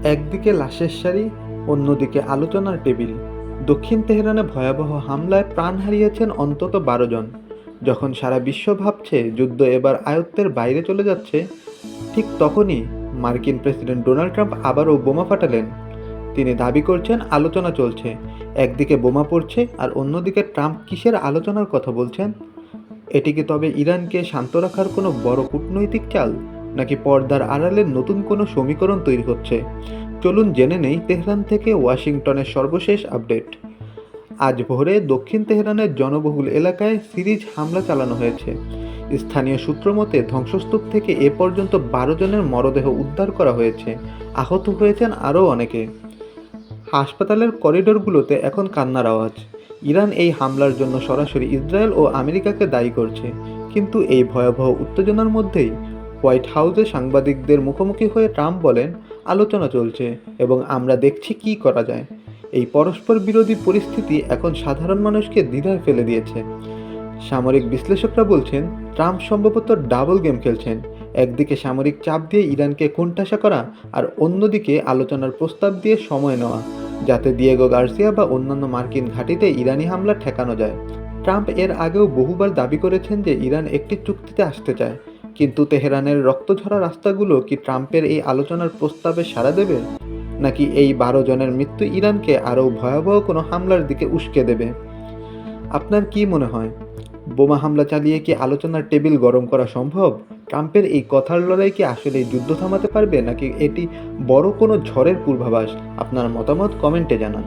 একদিকে লাশের সারি, অন্যদিকে আলোচনার টেবিল। দক্ষিণ তেহরানে ভয়াবহ হামলায় প্রাণ হারিয়েছেন অন্তত 12 জন। যখন সারা বিশ্ব ভাবছে যুদ্ধ এবার আয়ত্তের বাইরে চলে যাচ্ছে, ঠিক তখনই মার্কিন প্রেসিডেন্ট ডোনাল্ড ট্রাম্প আবারও বোমা ফাটালেন। তিনি দাবি করছেন আলোচনা চলছে। একদিকে বোমা পড়ছে আর অন্যদিকে ট্রাম্প কিসের আলোচনার কথা বলছেন? এটি কি তবে ইরানকে শান্ত রাখার কোনো বড় কূটনৈতিক চাল, নাকি পর্দার আড়ালে নতুন কোনো সমীকরণ তৈরি হচ্ছে? চলুন জেনে নেই তেহরান থেকে ওয়াশিংটনের সর্বশেষ আপডেট। আজ ভোরে দক্ষিণ তেহরানের জনবহুল এলাকায় সিরিজ হামলা চালানো হয়েছে। স্থানীয় সূত্র মতে ধ্বংসস্তূপ থেকে এ পর্যন্ত 12 জনের মরদেহ উদ্ধার করা হয়েছে। আহত হয়েছেন আরও অনেকে। হাসপাতালের করিডোরগুলোতে এখন কান্নার আওয়াজ। ইরান এই হামলার জন্য সরাসরি ইসরায়েল ও আমেরিকাকে দায়ী করছে। কিন্তু এই ভয়াবহ উত্তেজনার মধ্যেই হোয়াইট হাউসে সাংবাদিকদের মুখোমুখি হয়ে ট্রাম্প বলেন, আলোচনা চলছে এবং আমরা দেখছি কী করা যায়। এই পরস্পর বিরোধী পরিস্থিতি এখন সাধারণ মানুষকে দ্বিধায় ফেলে দিয়েছে। সামরিক বিশ্লেষকরা বলছেন, ট্রাম্প সম্ভবত ডাবল গেম খেলছেন। একদিকে সামরিক চাপ দিয়ে ইরানকে কোণঠাসা করা, আর অন্যদিকে আলোচনার প্রস্তাব দিয়ে সময় নেওয়া, যাতে দিয়েগো গার্সিয়া বা অন্যান্য মার্কিন ঘাঁটিতে ইরানি হামলা ঠেকানো যায়। ট্রাম্প এর আগেও বহুবার দাবি করেছেন যে ইরান একটি চুক্তিতে আসতে চায়। কিন্তু তেহরানের রক্তঝরা রাস্তাগুলো কি ট্রাম্পের এই আলোচনার প্রস্তাবে সাড়া দেবে, নাকি এই 12 জনের মৃত্যু ইরানকে আরও ভয়াবহ কোনো হামলার দিকে উস্কে দেবে? আপনার কি মনে হয়, বোমা হামলা চালিয়ে কি আলোচনার টেবিল গরম করা সম্ভব? ট্রাম্পের এই কথার লড়াই কি আসলে যুদ্ধ থামাতে পারবে, নাকি এটি বড় কোনো ঝড়ের পূর্বাভাস? আপনার মতামত কমেন্টে জানান।